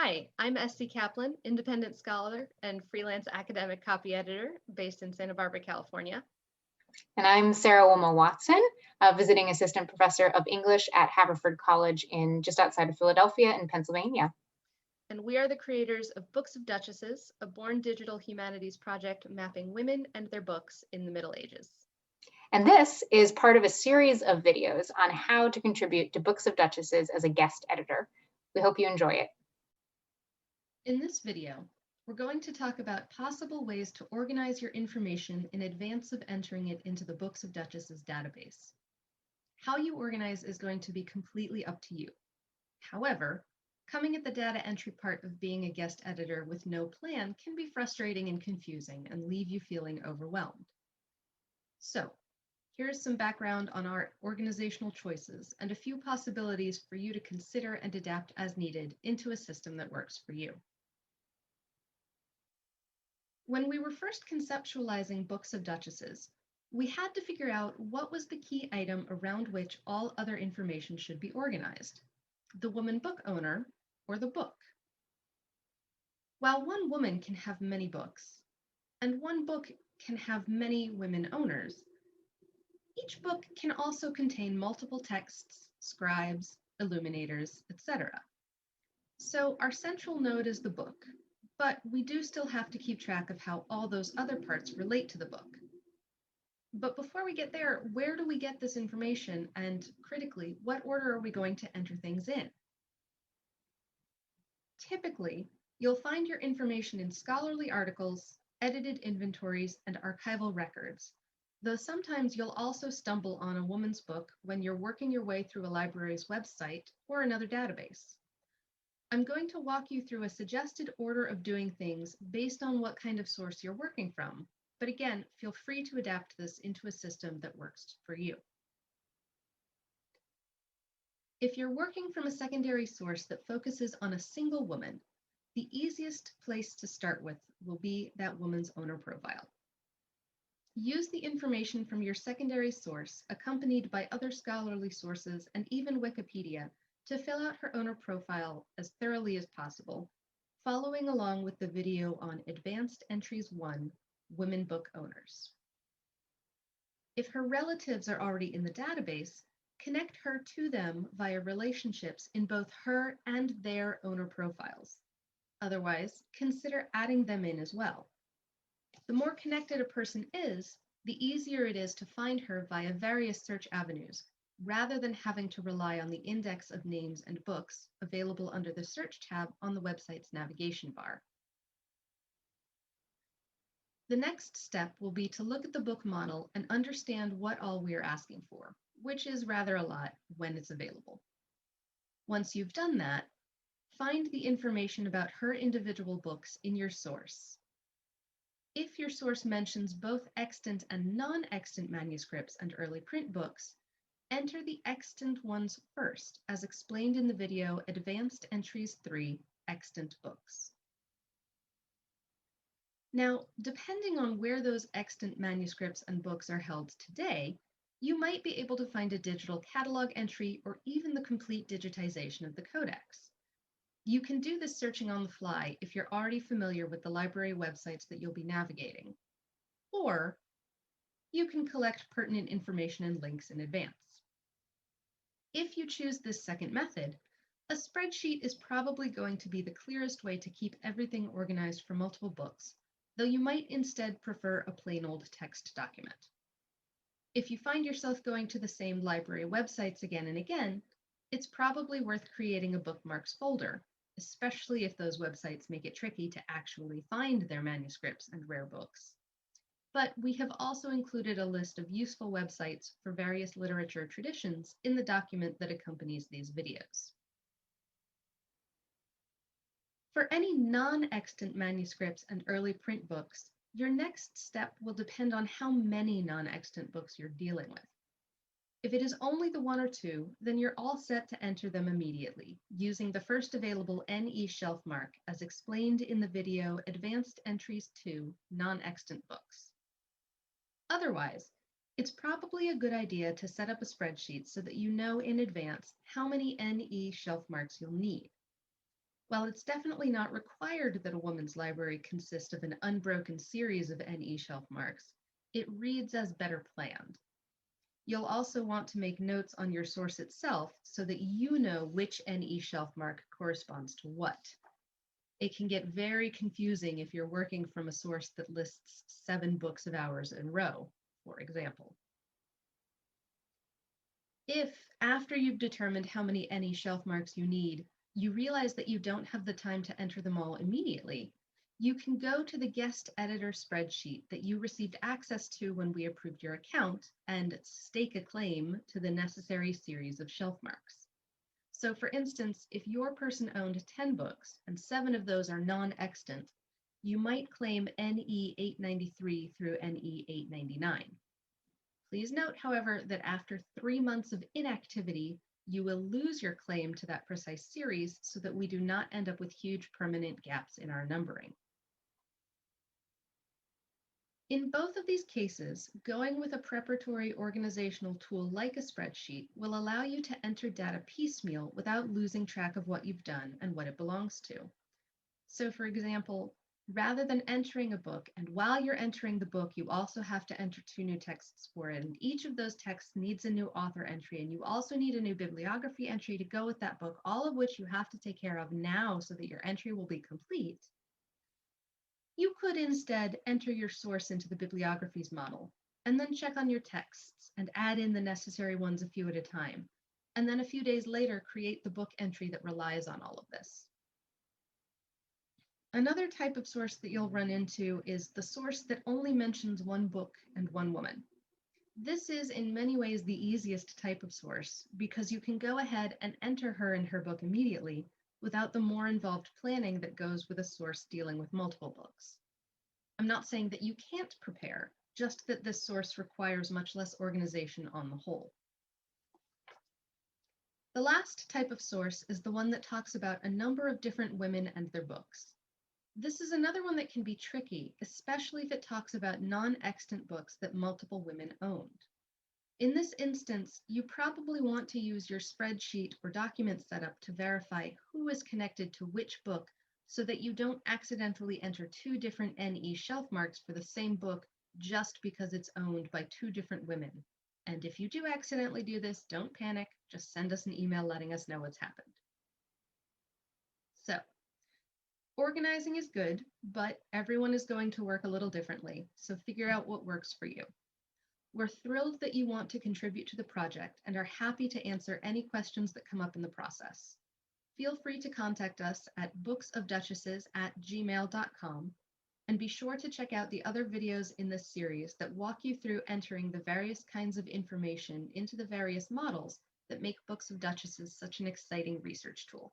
Hi, I'm Esty Kaplan, independent scholar and freelance academic copy editor based in Santa Barbara, California. And I'm Sarah Wilma Watson, a visiting assistant professor of English at Haverford College in just outside of Philadelphia in Pennsylvania. And we are the creators of Books of Duchesses, a born digital humanities project mapping women and their books in the Middle Ages. And this is part of a series of videos on how to contribute to Books of Duchesses as a guest editor. We hope you enjoy it. In this video, we're going to talk about possible ways to organize your information in advance of entering it into the Books of Duchesses database. How you organize is going to be completely up to you. However, coming at the data entry part of being a guest editor with no plan can be frustrating and confusing and leave you feeling overwhelmed. So, here's some background on our organizational choices and a few possibilities for you to consider and adapt as needed into a system that works for you. When we were first conceptualizing Books of Duchesses, we had to figure out what was the key item around which all other information should be organized: the woman book owner or the book. While one woman can have many books, and one book can have many women owners, each book can also contain multiple texts, scribes, illuminators, etc. So our central node is the book, but we do still have to keep track of how all those other parts relate to the book. But before we get there, where do we get this information? And critically, what order are we going to enter things in? Typically, you'll find your information in scholarly articles, edited inventories, and archival records, though sometimes you'll also stumble on a woman's book when you're working your way through a library's website or another database. I'm going to walk you through a suggested order of doing things based on what kind of source you're working from, but again, feel free to adapt this into a system that works for you. If you're working from a secondary source that focuses on a single woman, the easiest place to start with will be that woman's owner profile. Use the information from your secondary source, accompanied by other scholarly sources and even Wikipedia, to fill out her owner profile as thoroughly as possible, following along with the video on Advanced Entries 1, Women Book Owners. If her relatives are already in the database, connect her to them via relationships in both her and their owner profiles. Otherwise, consider adding them in as well. The more connected a person is, the easier it is to find her via various search avenues, rather than having to rely on the index of names and books available under the search tab on the website's navigation bar. The next step will be to look at the book model and understand what all we are asking for, which is rather a lot when it's available. Once you've done that, find the information about her individual books in your source. If your source mentions both extant and non-extant manuscripts and early print books, enter the extant ones first, as explained in the video Advanced Entries 3, Extant Books. Now, depending on where those extant manuscripts and books are held today, you might be able to find a digital catalog entry or even the complete digitization of the codex. You can do this searching on the fly if you're already familiar with the library websites that you'll be navigating, or you can collect pertinent information and links in advance. If you choose this second method, a spreadsheet is probably going to be the clearest way to keep everything organized for multiple books, though you might instead prefer a plain old text document. If you find yourself going to the same library websites again and again, it's probably worth creating a bookmarks folder, especially if those websites make it tricky to actually find their manuscripts and rare books. But we have also included a list of useful websites for various literature traditions in the document that accompanies these videos. For any non-extant manuscripts and early print books, your next step will depend on how many non-extant books you're dealing with. If it is only the one or two, then you're all set to enter them immediately, using the first available NE shelf mark as explained in the video Advanced Entries 2, Non-Extant Books. Otherwise, it's probably a good idea to set up a spreadsheet so that you know in advance how many NE shelf marks you'll need. While it's definitely not required that a woman's library consist of an unbroken series of NE shelf marks, it reads as better planned. You'll also want to make notes on your source itself so that you know which NE shelf mark corresponds to what. It can get very confusing if you're working from a source that lists 7 books of hours in a row, for example. If, after you've determined how many NE shelf marks you need, you realize that you don't have the time to enter them all immediately, you can go to the guest editor spreadsheet that you received access to when we approved your account and stake a claim to the necessary series of shelf marks. So for instance, if your person owned 10 books and 7 of those are non-extant, you might claim NE 893 through NE 899. Please note, however, that after 3 months of inactivity, you will lose your claim to that precise series so that we do not end up with huge permanent gaps in our numbering. In both of these cases, going with a preparatory organizational tool like a spreadsheet will allow you to enter data piecemeal without losing track of what you've done and what it belongs to. So for example, rather than entering a book, and while you're entering the book, you also have to enter 2 new texts for it, and each of those texts needs a new author entry, and you also need a new bibliography entry to go with that book, all of which you have to take care of now so that your entry will be complete. You could instead enter your source into the bibliographies model, and then check on your texts and add in the necessary ones a few at a time, and then a few days later create the book entry that relies on all of this. Another type of source that you'll run into is the source that only mentions one book and one woman. This is in many ways the easiest type of source because you can go ahead and enter her and her book immediately without the more involved planning that goes with a source dealing with multiple books. I'm not saying that you can't prepare, just that this source requires much less organization on the whole. The last type of source is the one that talks about a number of different women and their books. This is another one that can be tricky, especially if it talks about non-extant books that multiple women owned. In this instance, you probably want to use your spreadsheet or document setup to verify who is connected to which book so that you don't accidentally enter 2 different NE shelf marks for the same book just because it's owned by 2 different women. And if you do accidentally do this, don't panic, just send us an email letting us know what's happened. So, organizing is good, but everyone is going to work a little differently, so figure out what works for you. We're thrilled that you want to contribute to the project and are happy to answer any questions that come up in the process. Feel free to contact us at booksofduchesses@gmail.com, and be sure to check out the other videos in this series that walk you through entering the various kinds of information into the various models that make Books of Duchesses such an exciting research tool.